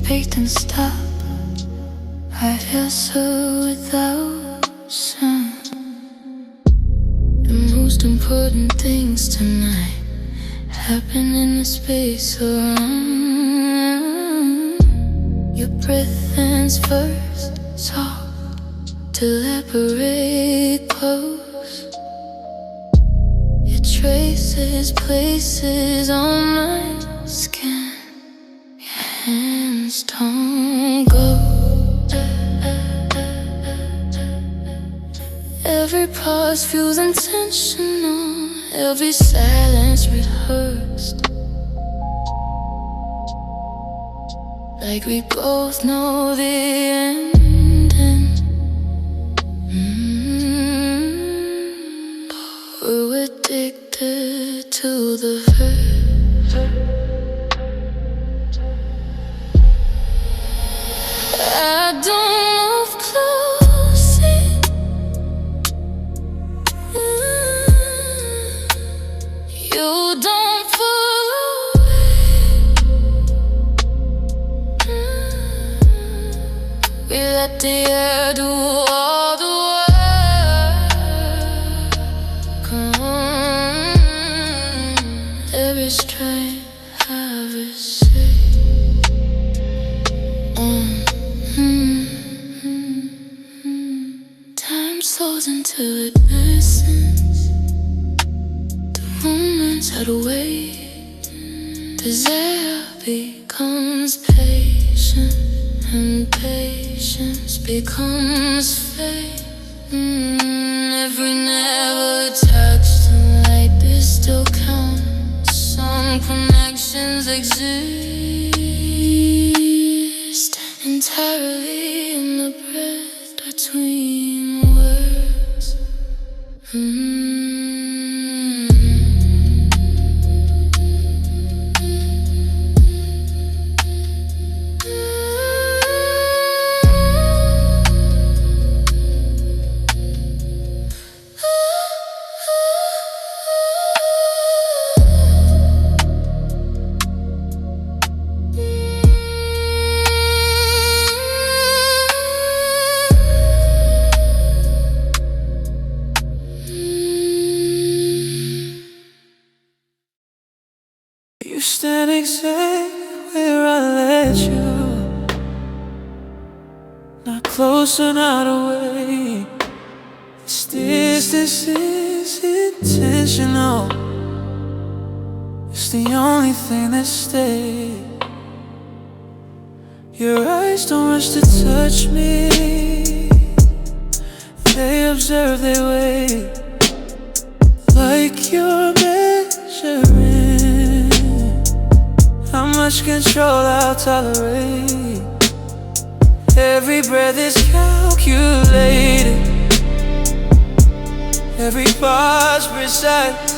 speak and stop. I feel so without sound. The most important things tonight happen in the space around. Your breath ends first, talk to elaborate close. It traces places on my skin. Your hands don't go. Every pause feels intentional, every silence rehearsed. Like we both know the ending. We're addicted to the verse. I don't move closely. You don't pull away. We let the air do all the work. Come on, every stride I've received. Time slows until it listens. The moments I'd wait. Desire becomes patient, and patience becomes faith. Every never touched the light, this still counts. Some connections exist entirely in the breath between words. You stand exactly where I let you, not close or not away. This distance is intentional. It's the only thing that stays. Your eyes don't rush to touch me. They observe, they wait, like you're measuring how much control I'll tolerate. Every breath is calculated, every pause precise.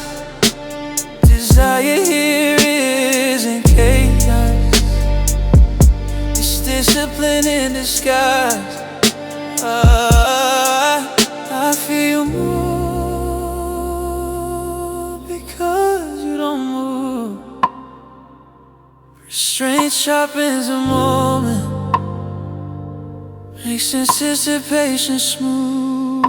Desire here isn't chaos, it's discipline in disguise. I feel more because you don't move. Restraint sharpens a moment, makes anticipation smooth.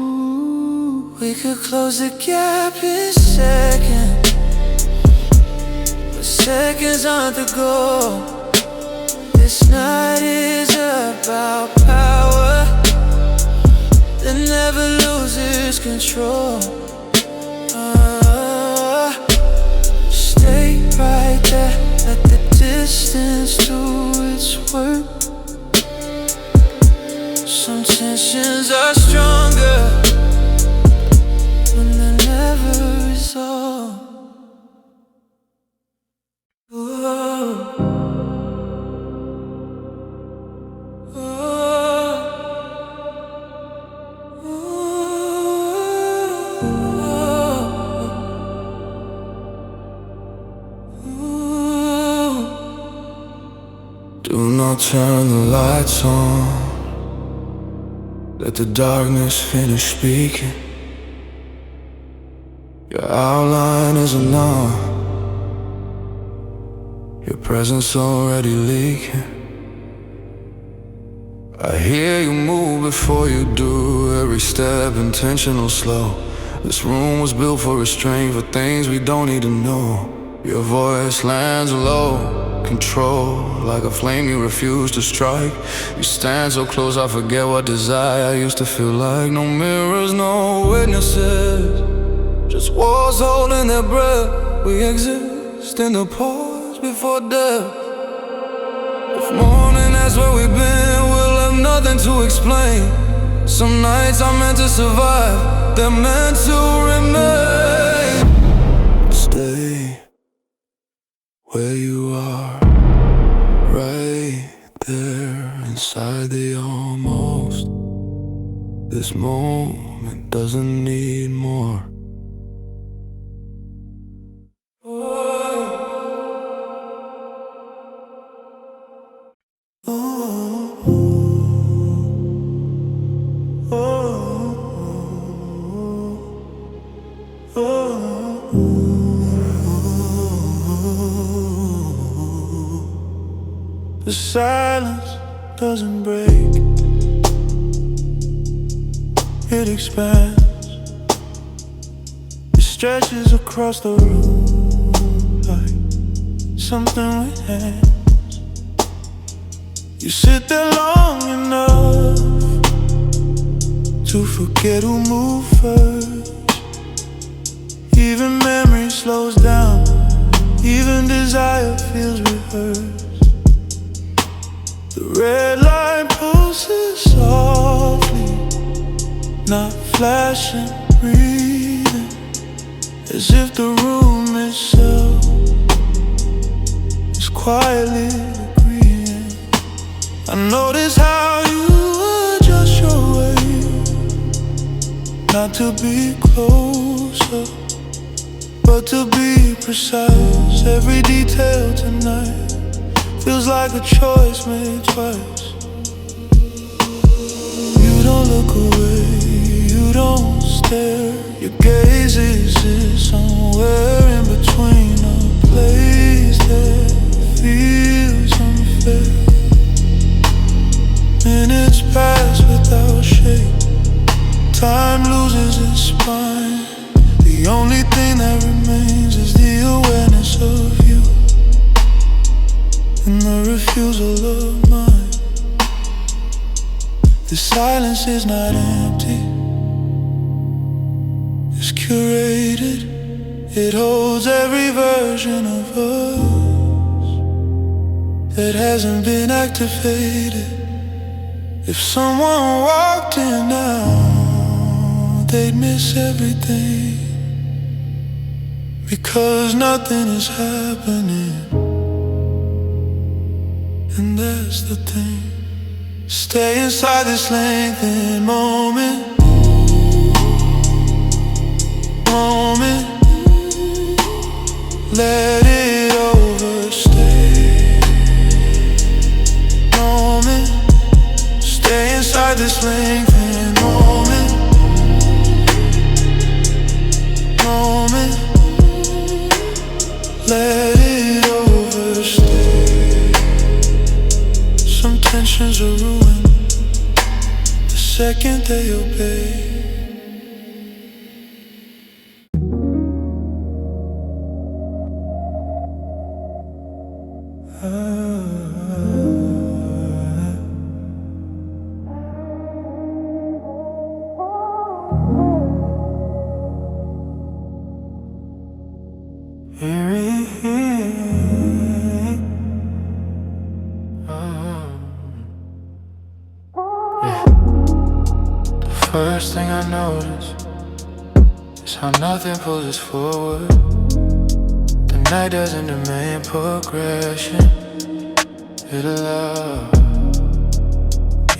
We could close the gap in seconds, but seconds aren't the goal. This night is about power that never loses control. Stay right there, let the distance do its work. Some tensions are stronger when they're never resolved. Do not turn the lights on, let the darkness finish speaking. Your outline is enough, your presence already leaking. I hear you move before you do, every step intentional, slow. This room was built for restraint, for things we don't need to know. Your voice lands low, control, like a flame you refuse to strike. You stand so close I forget what desire used to feel like. No mirrors, no witnesses, just walls holding their breath. We exist in the pause before death. If morning, that's where we've been, we'll have nothing to explain. Some nights are meant to survive, they're meant to remain. Stay where you are, right there inside the almost. This moment doesn't need more. The silence doesn't break, it expands. It stretches across the room like something with hands. You sit there long enough to forget who moved first. Even memory slows down, even desire feels rehearsed. The red light pulses softly, not flashing, breathing, as if the room itself is quietly agreeing. I notice how you adjust your way, not to be closer, but to be precise. Every detail tonight feels like a choice made twice. You don't look away, you don't stare. Your gaze exists somewhere in between, a place that feels unfair. Minutes pass without shape, time loses its spine. The only thing that remains is the awareness of you and the refusal of mine. The silence is not empty, it's curated. It holds every version of us that hasn't been activated. If someone walked in now, they'd miss everything, because nothing is happening. And that's the thing. Stay inside this lengthened moment. Let it overstay. Moment. Stay inside this lengthened moment. Let it overstay. Some tensions are ruined the second they obey. First thing I notice is how nothing pulls us forward. The night doesn't demand progression, it allows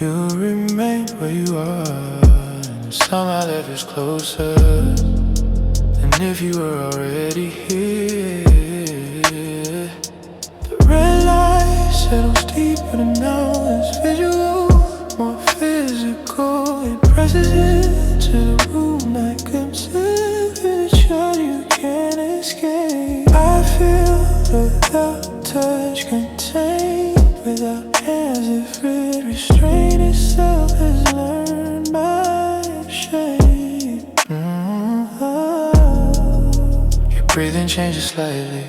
you remain where you are, and somehow that feels closer than if you were already here. The red light settles deeper than now, it's visual, more physical. It presses into the room like a temperature you can't escape. I feel without touch, contained without hands. If restrained is breathing changes slightly,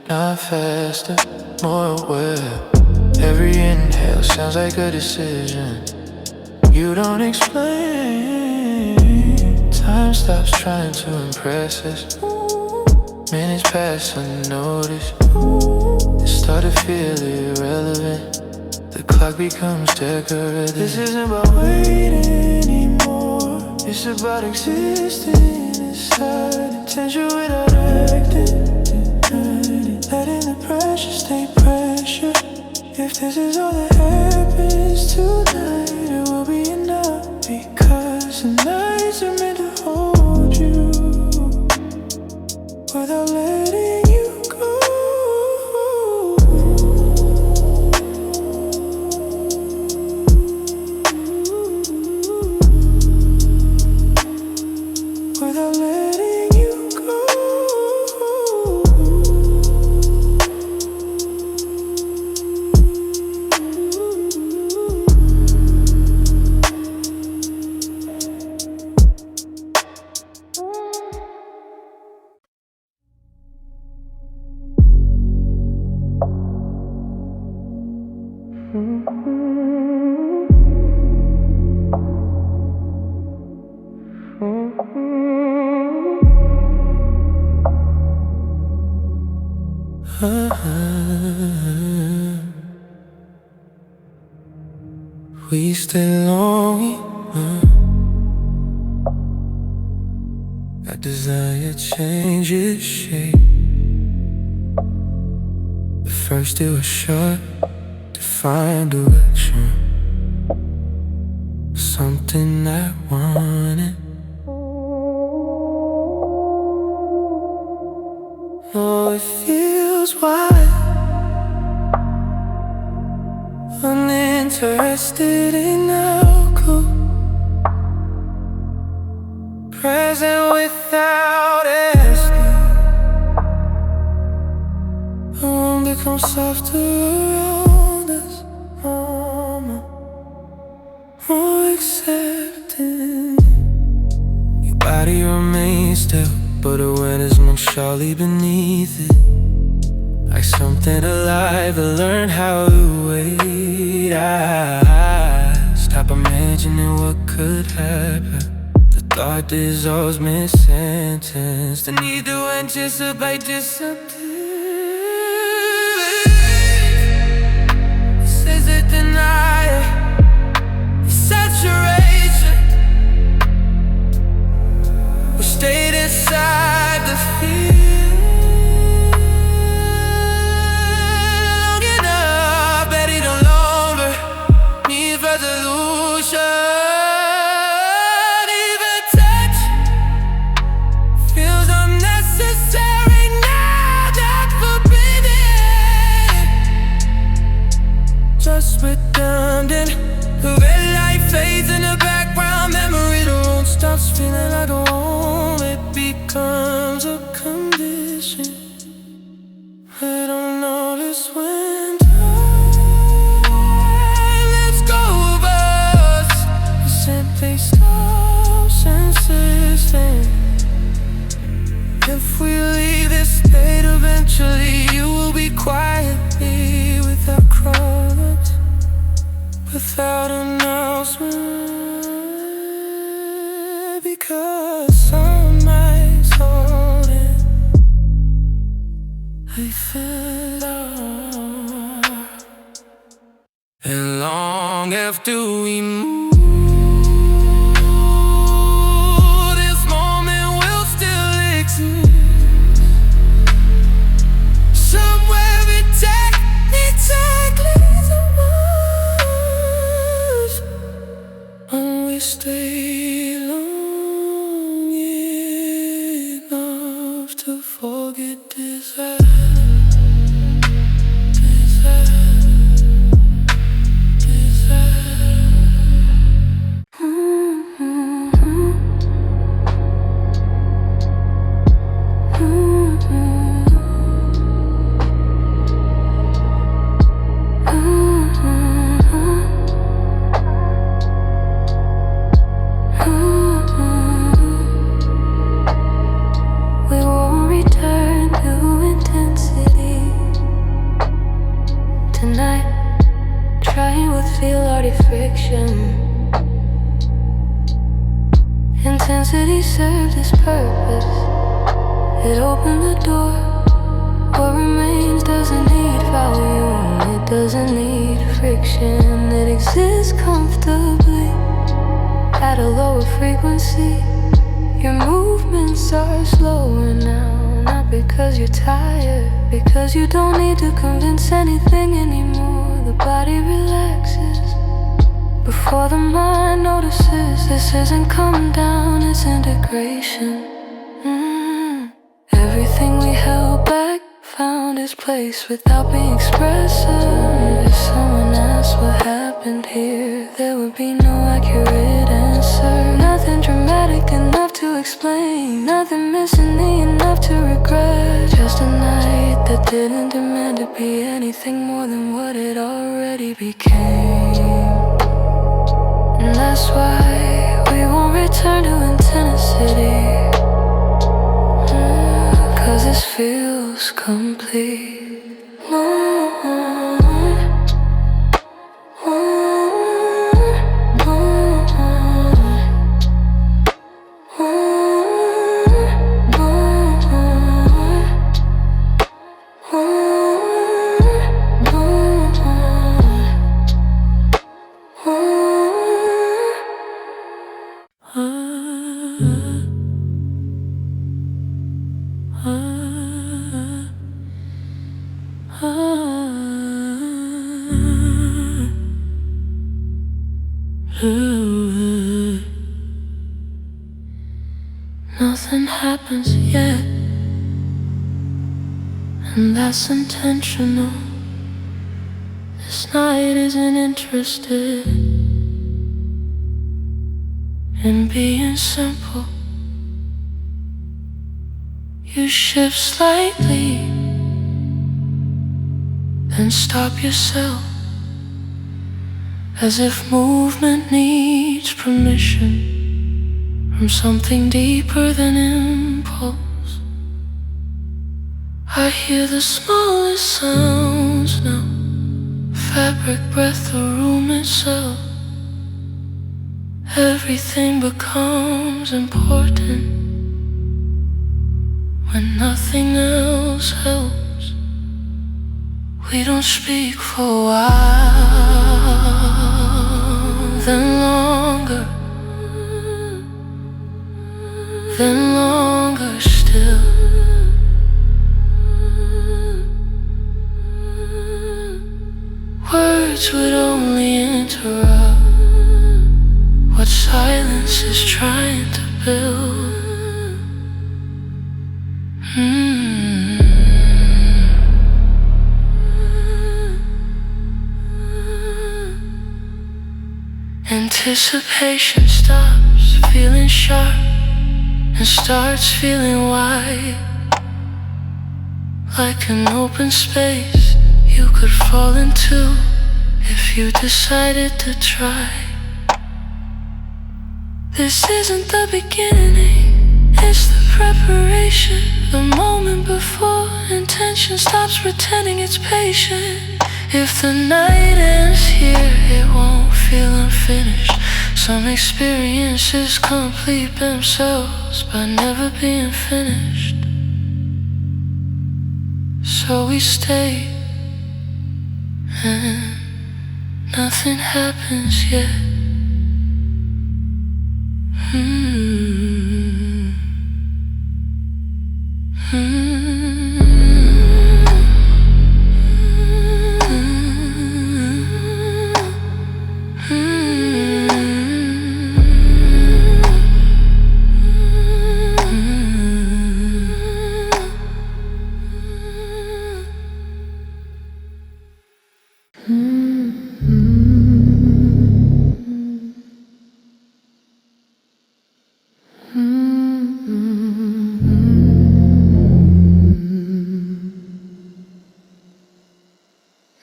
not faster, more aware. Every inhale sounds like a decision you don't explain. Time stops trying to impress us. Minutes pass unnoticed. They start to feel irrelevant. The clock becomes decorative. This isn't about waiting anymore. It's about existing inside intention without acting. Letting the pressure stay pressure. If this is all that happens tonight, it will be enough. Because the nights are meant to hold you without letting you go. Without letting you go. We stay longing. That desire changes shape. At first it was short, defined direction. Something I wanted. Oh, it feels wide. Uninterested in outcome. Present without asking. The room becomes softer around us. More accepting. Your body remains still, but awareness moves surely beneath it. Like something alive that learned how to wait. I stop imagining what could happen. The thought dissolves mid-sentence. The need to anticipate disappears. This is a denial, saturation. We stayed inside the fear. Redundant. The red light fades in the background. Memory the room stops feeling like a home. It becomes a condition. I don't notice when time lets go of us. It simply stops insisting. If we leave this state eventually, you will be quietly without crying. Without announcement, because some nights holding, I feel lost. And long after we move, this moment will still exist. Somewhere exactly when we stay long enough to forget desire. tonight, trying with feel-arty friction. Intensity served its purpose. It opened the door. What remains doesn't need volume, it doesn't need friction. It exists comfortably at a lower frequency. Your movements are slower now, not because you're tired, because you don't need to convince anything anymore. The body relaxes before the mind notices. This isn't come down, it's integration. Everything we held back found its place without being expressive. If someone asked what happened here, there would be no accurate answer. Nothing dramatic enough to explain, nothing missing enough to regret. Just a night that didn't demand to be anything more than what it already became. And that's why we won't return to intensity, 'cause this feels complete. Nothing happens yet, and that's intentional. This night isn't interested in being simple. You shift slightly, then stop yourself, as if movement needs permission from something deeper than impulse. I hear the smallest sounds now, fabric, breath, the room itself. Everything becomes important when nothing else helps. We don't speak for a while, then longer, then longer still. Words would only interrupt what silence is trying to build. Anticipation stops feeling sharp and starts feeling wide, like an open space you could fall into if you decided to try. This isn't the beginning, it's the preparation, the moment before intention stops pretending it's patient. If the night ends here, it won't feel unfinished. Some experiences complete themselves by never being finished. So we stay, and nothing happens yet.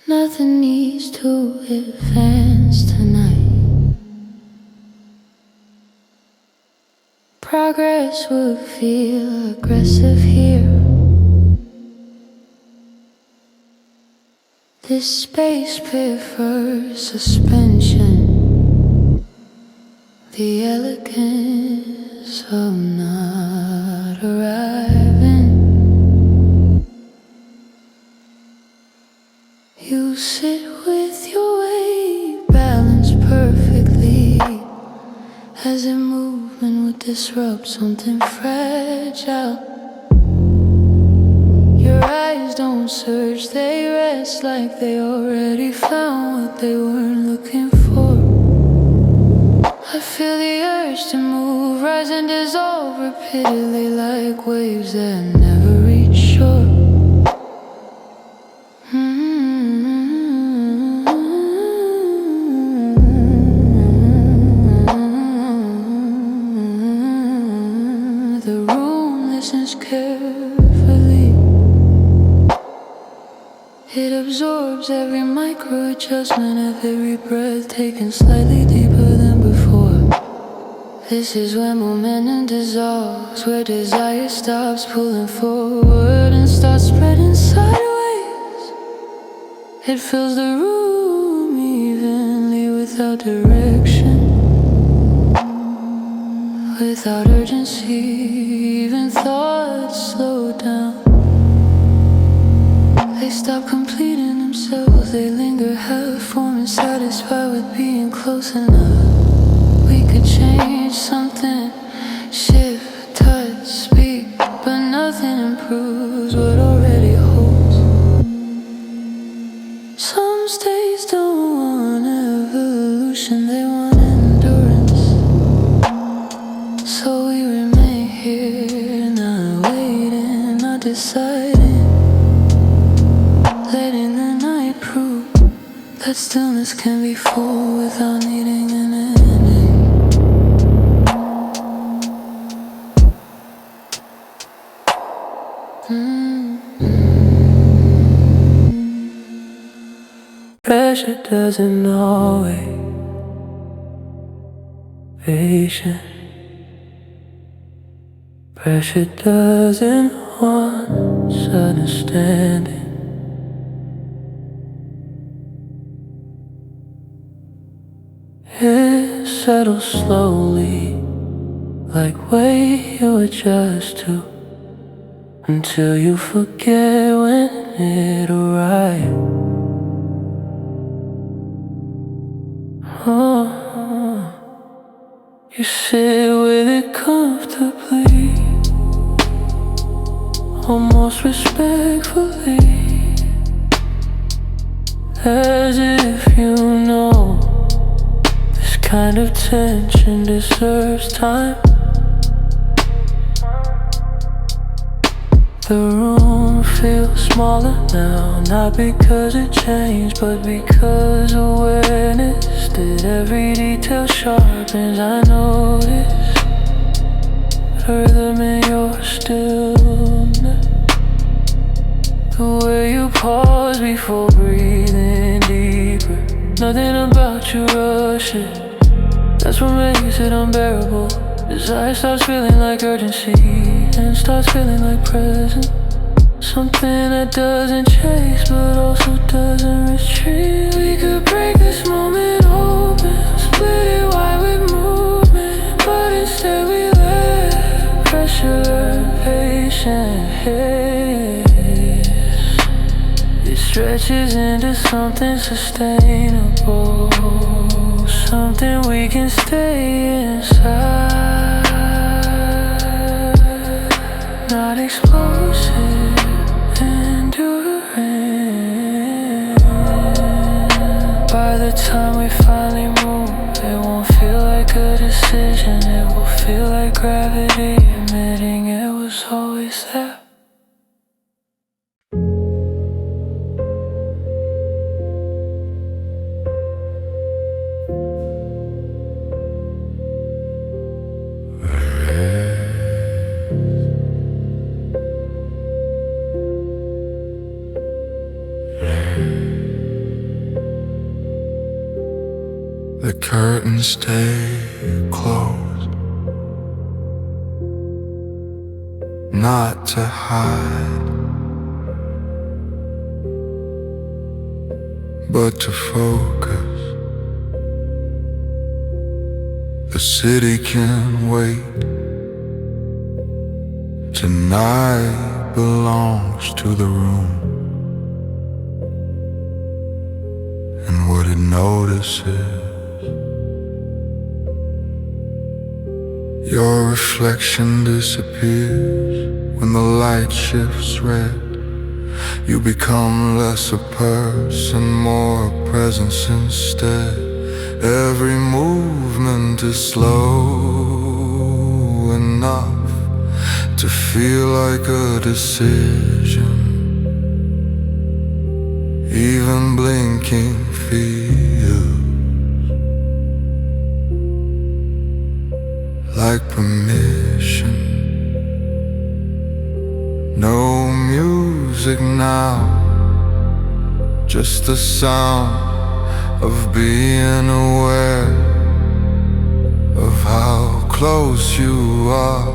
Nothing needs to advance tonight. Progress would feel aggressive here. This space prefers suspension, the elegance of not arriving. You sit with your weight balanced perfectly, as if movement would disrupt something fragile. Your eyes don't search, they rest like they already found what they weren't looking for. I feel the urge to move, rise and dissolve repeatedly like waves that never reach shore. The room listens carefully. It absorbs every micro adjustment of every breath, taken slightly deeper than before. This is where momentum dissolves, where desire stops pulling forward and starts spreading sideways. It fills the room evenly without direction, without urgency, even thoughts slow down. They stop completing themselves, they linger half-formed, satisfied with being close enough. We could change something, shift, touch, speak, but nothing improves what already holds. Some states don't want evolution, they want endurance. So we remain here, not waiting, not deciding, letting the night prove that stillness can be full without needing an ending. Pressure doesn't always patient. Pressure doesn't want understanding. It settles slowly, like weight you adjust to, until you forget when it arrived. Oh, you sit with it comfortably, almost respectfully, as if you know this kind of tension deserves time. The room feels smaller now, not because it changed, but because awareness did. Every detail sharpens, I notice the rhythm in your stillness, the way you pause before breathing deeper. Nothing about you rushes, that's what makes it unbearable. Desire starts feeling like urgency and starts feeling like presence. Something that doesn't chase but also doesn't retreat. We could break this moment open, split it wide with movement, but instead we let pressure, patience. It stretches into something sustainable, something we can stay inside. Not explosive, enduring. By the time we finally move, it won't feel like a decision. It will feel like gravity admitting it was always there. The curtains stay closed, not to hide, but to focus. The city can wait. Tonight belongs to the room and what it notices. Your reflection disappears when the light shifts red. You become less a person, more a presence instead. Every movement is slow enough to feel like a decision. Even blinking feels like permission. No music now, just the sound of being aware of how close you are,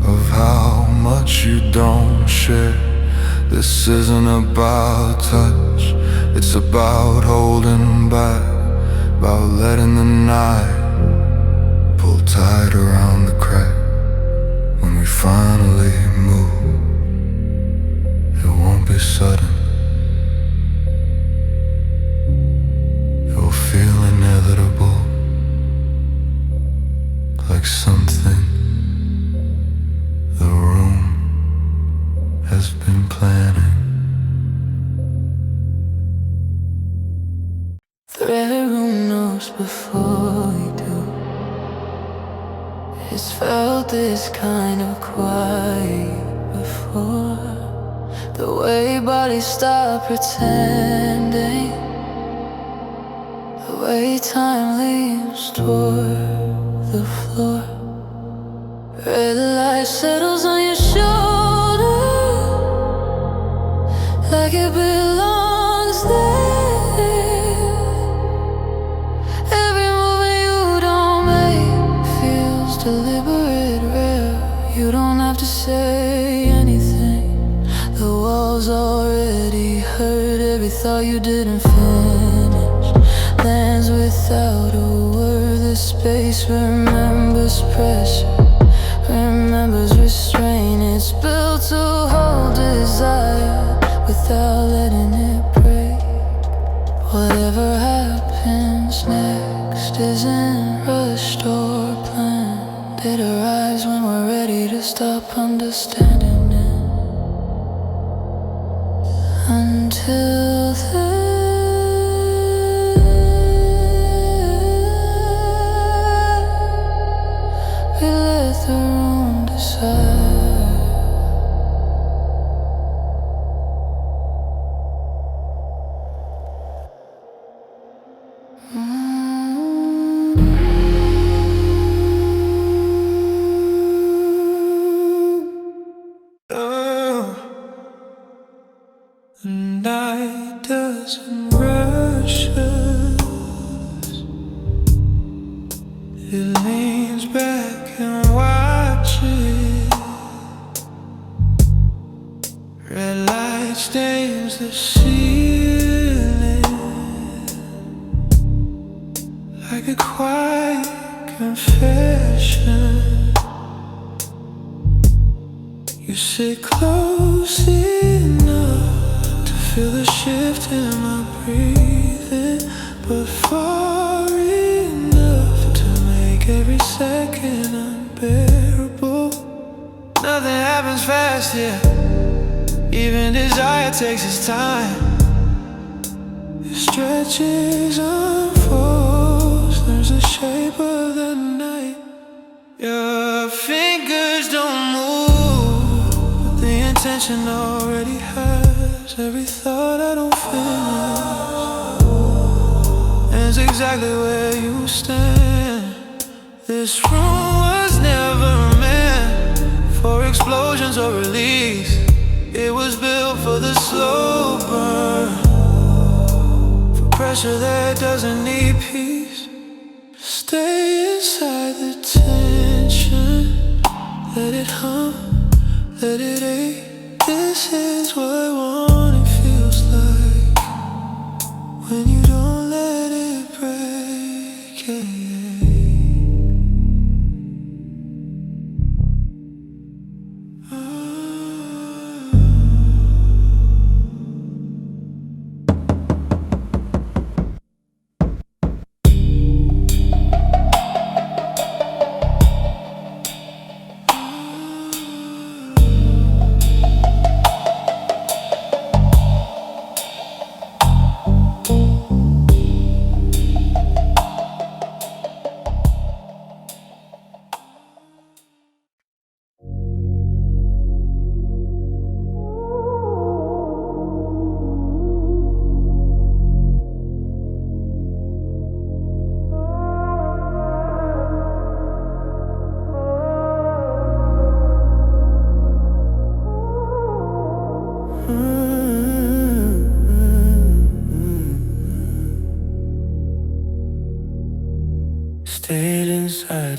of how much you don't share. This isn't about touch, it's about holding back, about letting the night pull tight around the crack. When we finally move, it won't be sudden. It'll feel inevitable, like something the room has been planning. The room knows before we do. It's felt this kind of quiet before. The way bodies stop pretending, the way time leans toward the floor. Red light settles on your shoulder like it belongs there. Every movement you don't make feels deliberate, rare. You don't have to say anything. The walls already heard every thought you didn't finish. Lands without a word. This space remembers pressure, remembers restraint. It's built to hold desire without letting it break. Whatever happens next isn't rushed or planned. It arrives when we're ready to stop understanding it. Until then, we let the room decide. The night doesn't rush us. It leans back and watches. Red light stains the ceiling like a quiet confession. You sit close enough to feel the shift in my breathing, but far enough to make every second unbearable. Nothing happens fast here. Even desire takes its time. It stretches, unfolds, learns the shape of the night. Your fingers don't move, but the intention already has every thought I don't finish. Ends exactly where you stand. This room was never meant for explosions or release. It was built for the slow burn, for pressure that doesn't need peace. Stay inside the tension, let it hum, let it ache. This is what wanting feels like.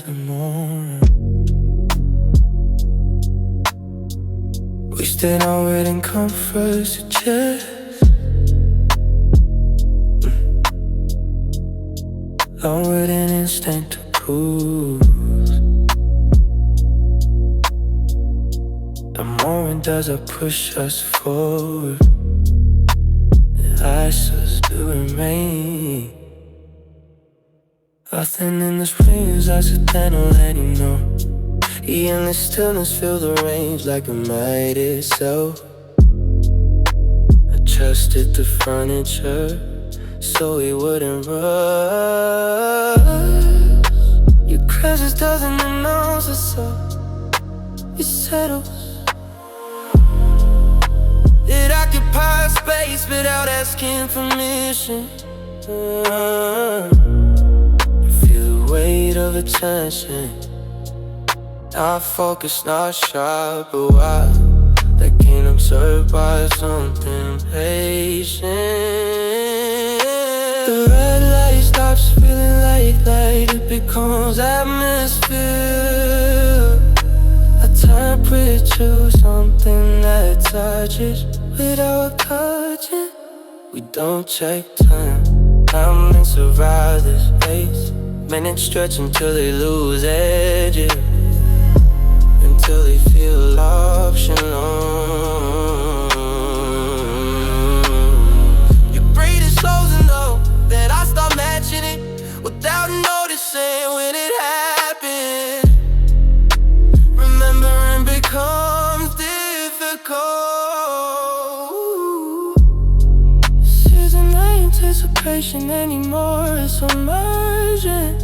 the morning. We stayed on waiting comforts to chest. Long waiting instinct to cruise. The moment doesn't push us forward. The ices do remain. Nothing in the spring is accidental anymore. In the stillness, feel the range like a mighty soul. Adjusted the furniture so we wouldn't rush. Your presence doesn't announce itself, it settles. It occupies space without asking permission. Feel the weight of attention. Not focused, not sharp, but wild. That can't observe by something patient. The red light stops feeling like light. It becomes atmosphere. A temperature, something that touches without touching. We don't check time. Time and survive this pace. Minutes stretch until they lose edges, until they feel optional. Your breathing slows enough that I start matching it without noticing when it happened. Remembering becomes difficult. This isn't anticipation anymore, it's emergent.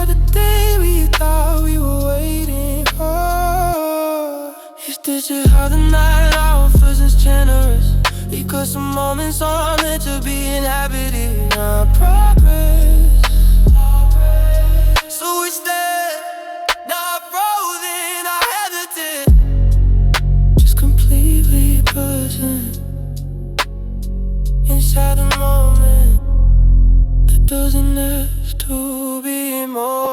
The day we thought we were waiting for. If this is how the night offers us generous, because some moments are meant to be inhabited, not progress. So we stand, not frozen, not hesitant, just completely present inside the moment that doesn't have to be more.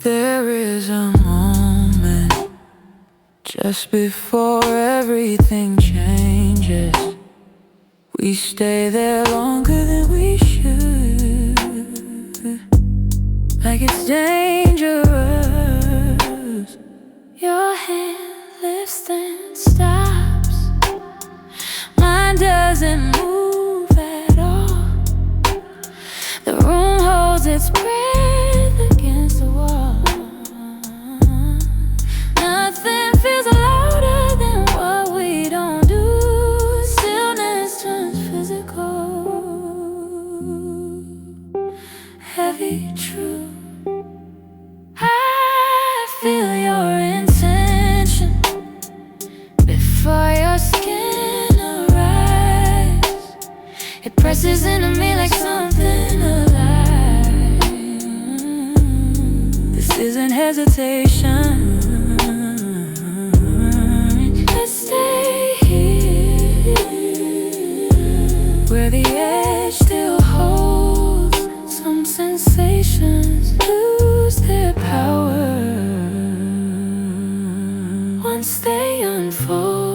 There is a moment just before everything changes. We stay there longer than we should, like it's dangerous. Your hand lifts and stops. Mine doesn't move at all. The room holds its breath against the wall. Nothing feels louder than what we don't do. Stillness turns physical, heavy, true. I feel your intention before your skin arrives. It presses into me like something alive. This isn't hesitation. Let's stay here, where the edge still holds. Some sensations lose their power once they unfold.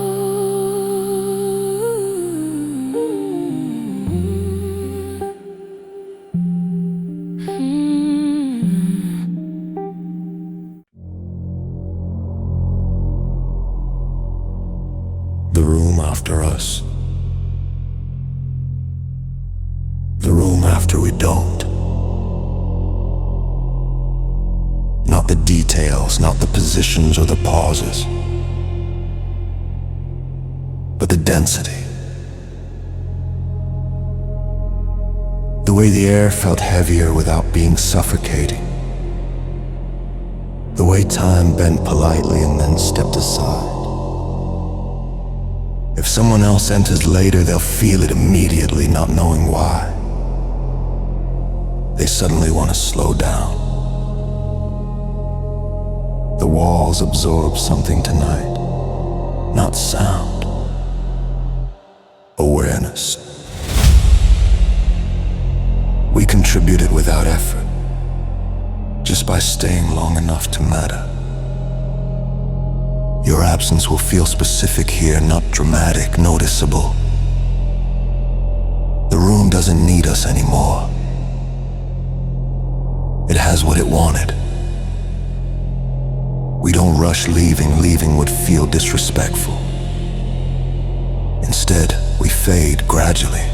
The room after us. The room after we don't. Not the details, not the positions or the pauses, but the density. The way the air felt heavier without being suffocating. The way time bent politely and then stepped aside. If someone else enters later, they'll feel it immediately, not knowing why. They suddenly want to slow down. The walls absorb something tonight. Not sound. Awareness. We contribute it without effort, just by staying long enough to matter. Your absence will feel specific here, not dramatic, noticeable. The room doesn't need us anymore. It has what it wanted. We don't rush leaving. Leaving would feel disrespectful. Instead, we fade gradually,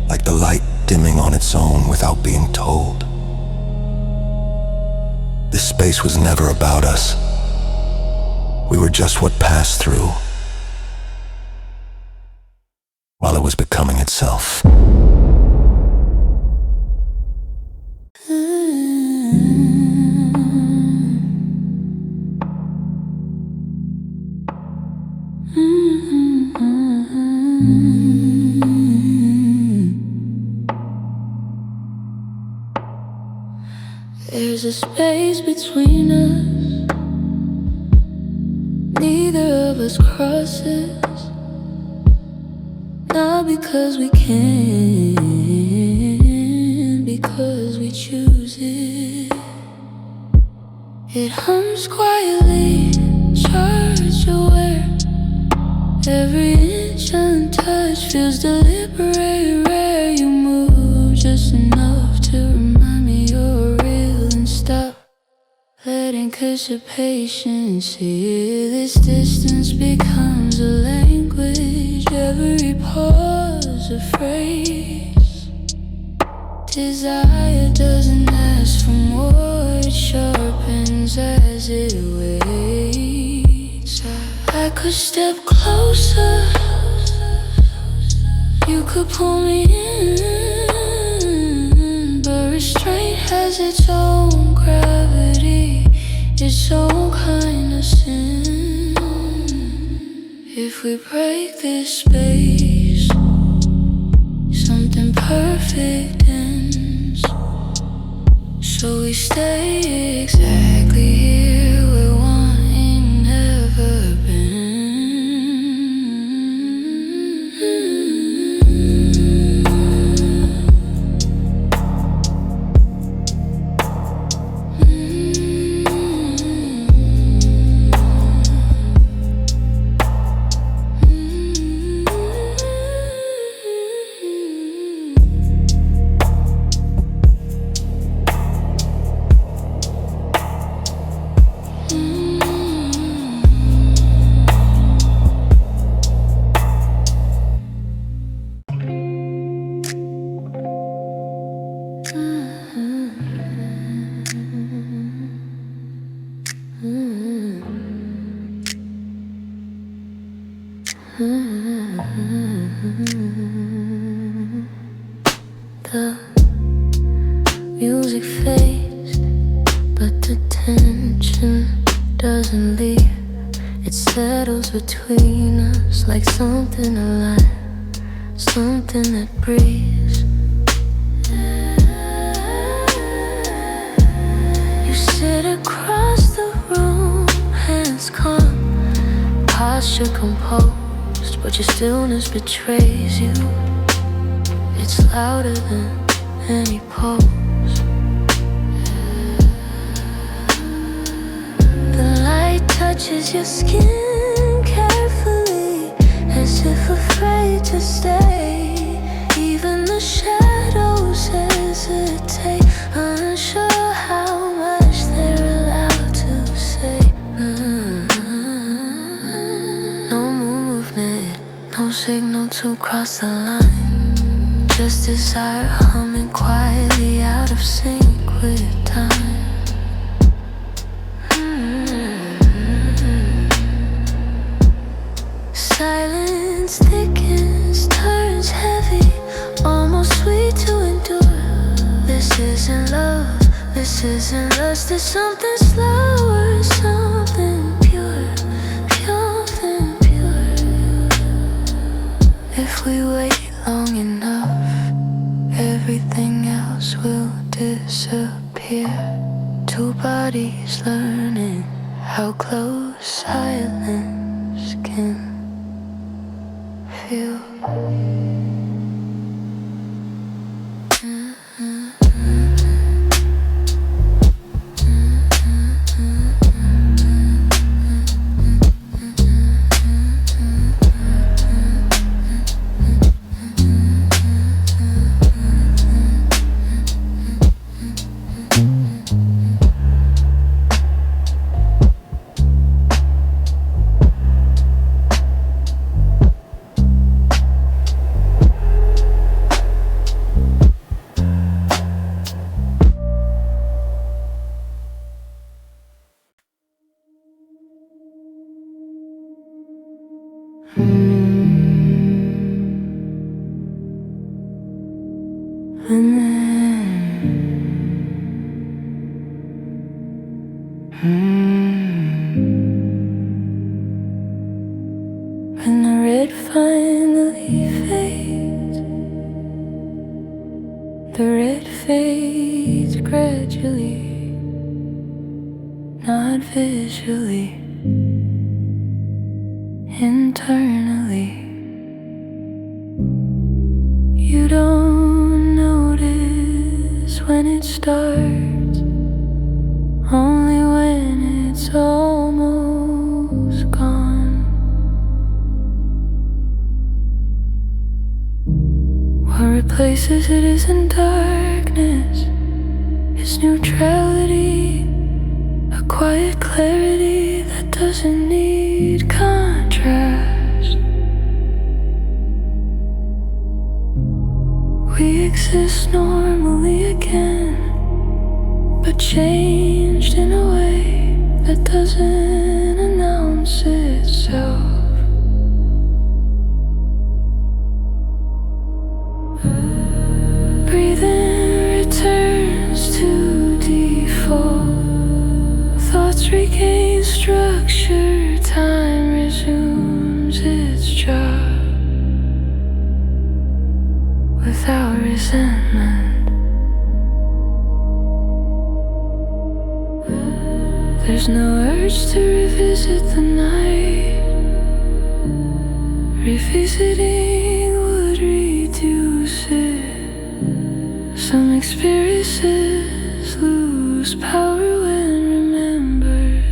like the light dimming on its own without being told. This space was never about us. We were just what passed through, while it was becoming itself. There's a space between us. Neither of us crosses. Not because we can, because we choose it. It hums quietly, charged aware. Every inch untouched feels deliberate, rare. You move just enough to remind me you're real and stop. Let anticipation see this distance becomes a language. Every pause a phrase. Desire doesn't ask for more. It sharpens as it waits. I could step closer. You could pull me in, but restraint has its own gravity, its own kind of sin. If we break this space, something perfect ends. So we stay exactly here where wanting never been. The music fades, but the tension doesn't leave. It settles between us like something alive, something that breathes. You sit across the room, hands calm, posture composed, but your stillness betrays you. It's louder than any pose. The light touches your skin carefully, as if afraid to stay. Even the shadows hesitate, unsure how much they're allowed to say. No movement, no signal to cross the line. Just desire humming quietly out of sync with time. Silence thickens, turns heavy, almost sweet to there's something slower, something pure, something pure. If we wait long enough, everything else will disappear. Two bodies learning how close silence can feel. When the red finally fades, the red fades gradually, not visually, internally. You don't notice when it starts, only when it's almost gone. What replaces it isn't darkness, it's neutrality, a quiet clarity that doesn't need contrast. We exist normally again, but changed in a way that doesn't announce itself. Breathing returns to default. Thoughts regain structure. Time resumes its job without resentment. There's no urge to revisit the night. Revisiting would reduce it. Some experiences lose power when remembered.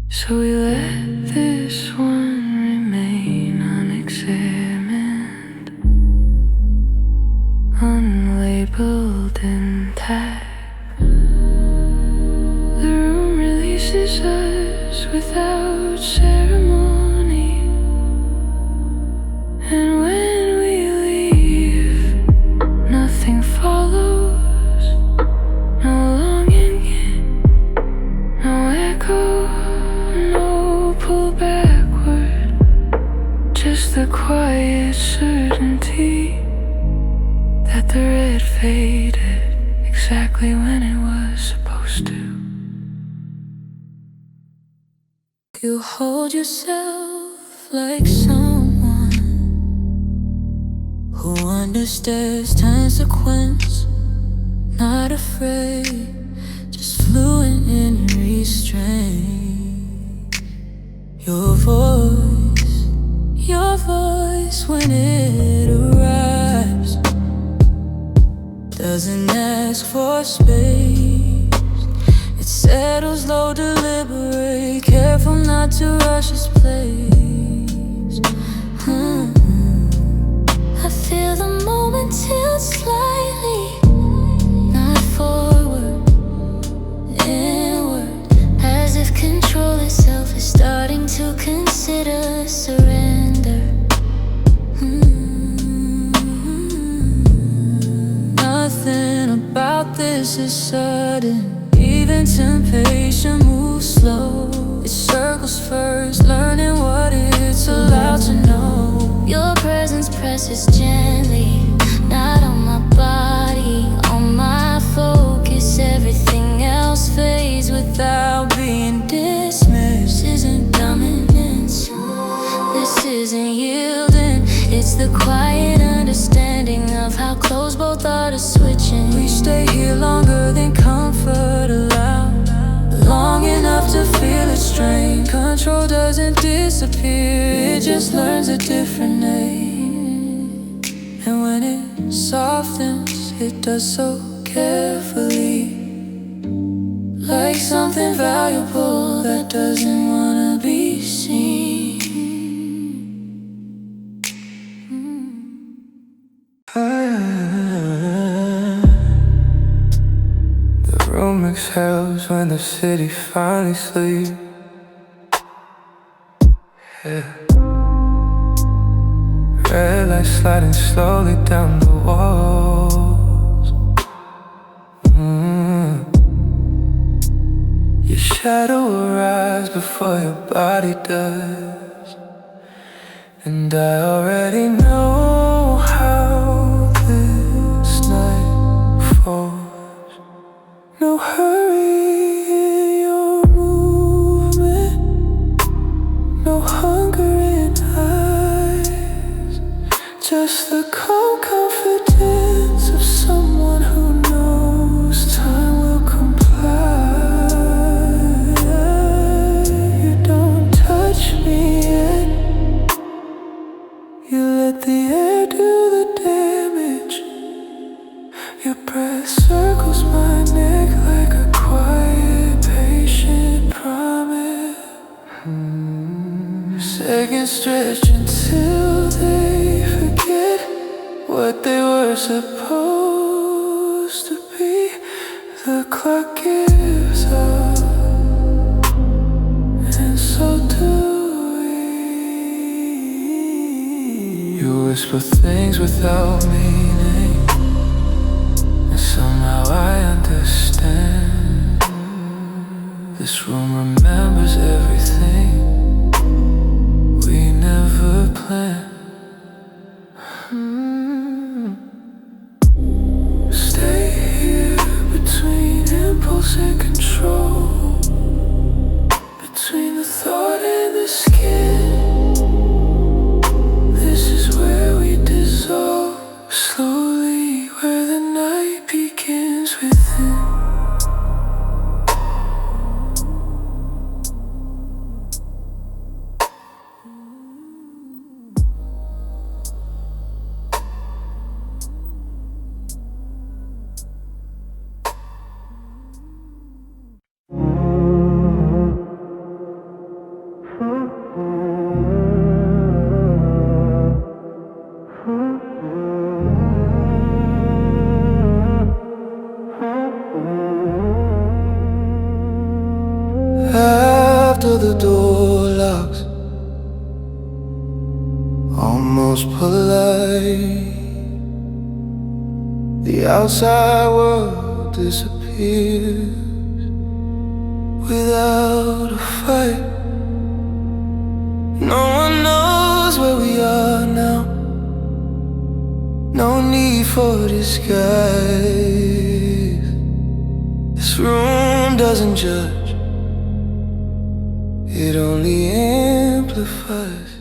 So we let this one remain unexamined, unlabeled, intact. The room releases us without ceremony, and when we leave, nothing follows. No longing, no echo, no pull backward. Just the quiet certainty that the red faded exactly when it was supposed to. You hold yourself like someone who understands time sequence, not afraid, just fluent in restraint. Your voice when it arrives doesn't ask for space. It settles low, deliberate, careful not to rush its place. I feel the moment tilt slightly, not forward, inward, as if control itself is starting to consider surrender. Nothing about this is sudden. Even temptation moves slow. It circles first, learning what it's allowed to know. Your presence presses gently, not on my body, on my learns a different name, and when it softens, it does so carefully, like something valuable that doesn't wanna be seen. The room exhales when the city finally sleeps. Yeah. Red lights sliding slowly down the walls. Your shadow will rise before your body does, and I already know how this night falls. No hurry in your movement, no hunger in eyes, just the calm confidence of someone who knows time will comply. You don't touch me yet, you let the air do the damage. Your breath circles my neck like a quiet, patient promise. Seconds stretch until they forget what they were supposed to be. The clock gives up, and so do we. You whisper things without meaning, and somehow I understand. This room remembers everything we never planned. Stay here between impulse and control, between the thought and the skin. This is where we dissolve slowly, where the night begins within. After the door locks, almost polite, the outside world disappears without a fight. No one knows where we are now, no need for disguise. This room doesn't judge, it only amplifies.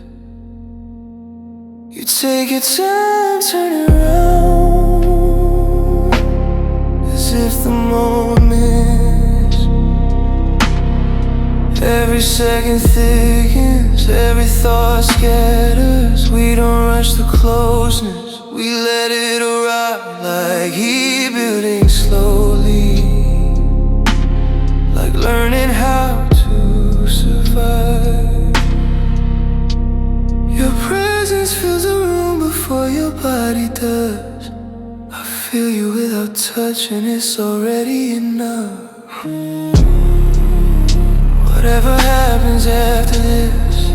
You take your time, turn around, as if the moment, every second thickens, every thought scatters. We don't rush the closeness, we let it arrive, like heat building slowly, like learning how to survive. Your presence fills the room before your body does. I feel you without touch, and it's already enough. Whatever happens after this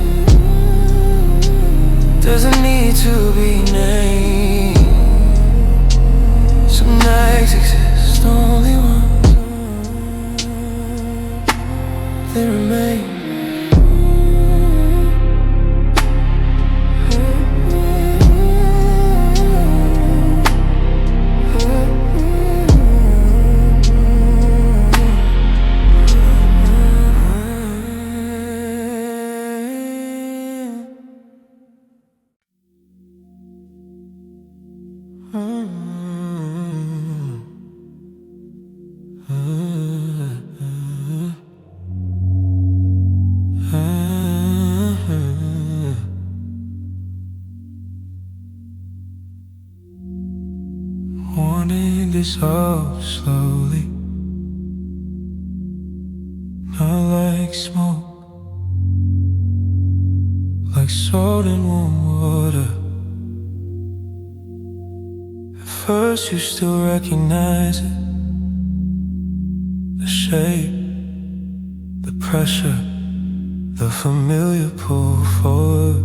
doesn't need to be named. Some nights exist, only ones, they remain. dissolve slowly, not like smoke, like salt in warm water. At first you still recognize it, the shape, the pressure, the familiar pull forward.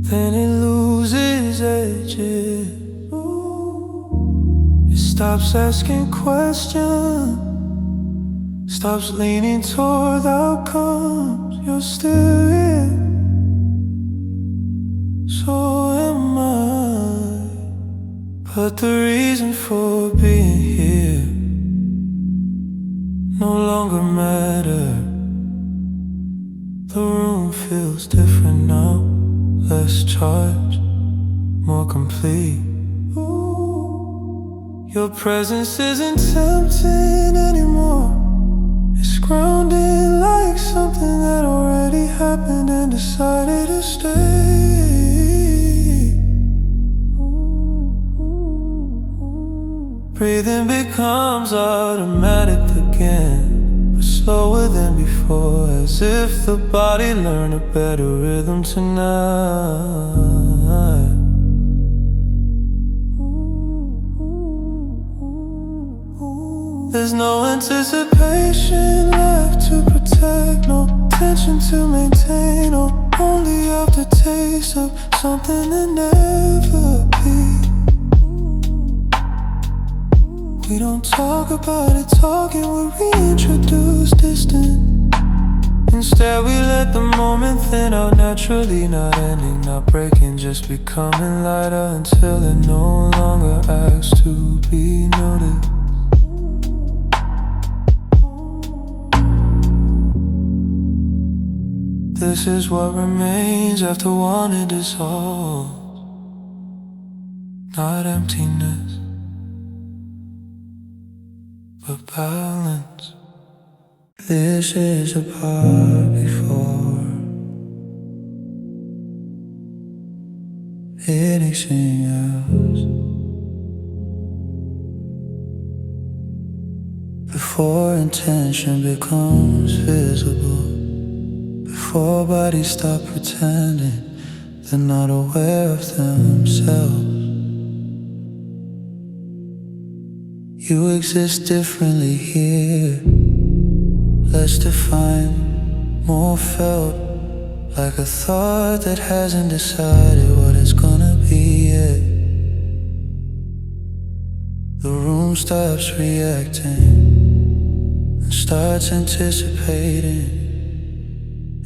Then it loses edges, it stops asking questions, stops leaning toward outcomes. You're still here, so am I. But the reason for being here no longer matter. The room feels different now, less charged, more complete. Your presence isn't tempting anymore. It's grounded like something that already happened and decided to stay. Breathing becomes automatic again, but slower than before, as if the body learned a better rhythm tonight. There's no anticipation left to protect, no tension to maintain, no only aftertaste of something that never be. We don't talk about it, talking, we reintroduce distance. Instead we let the moment thin out naturally, not ending, not breaking, just becoming lighter until it no longer asks to be noticed. This is what remains after one is dissolved, not emptiness, but balance. This is a part before anything else, before intention becomes visible, before bodies stop pretending they're not aware of themselves. You exist differently here, less defined, more felt, like a thought that hasn't decided what it's gonna be yet. The room stops reacting and starts anticipating.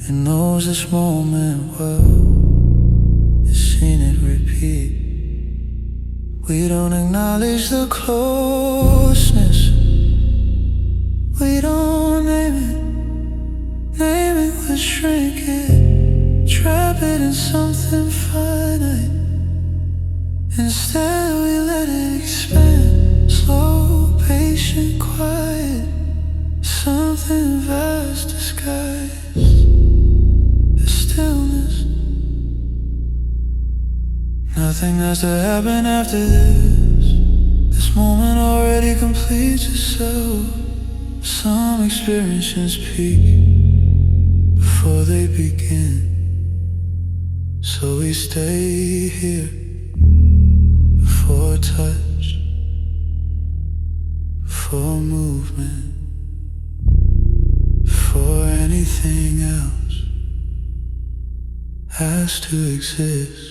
It knows this moment well, it's seen it repeat. We don't acknowledge the closeness, we don't name it would shrink it, trap it in something finite. Instead we let it expand, slow, patient, quiet, something vast disguised. Stillness. Nothing has to happen after this. This moment already completes itself. Some experiences peak before they begin, so we stay here before touch, before movement, before anything else has to exist.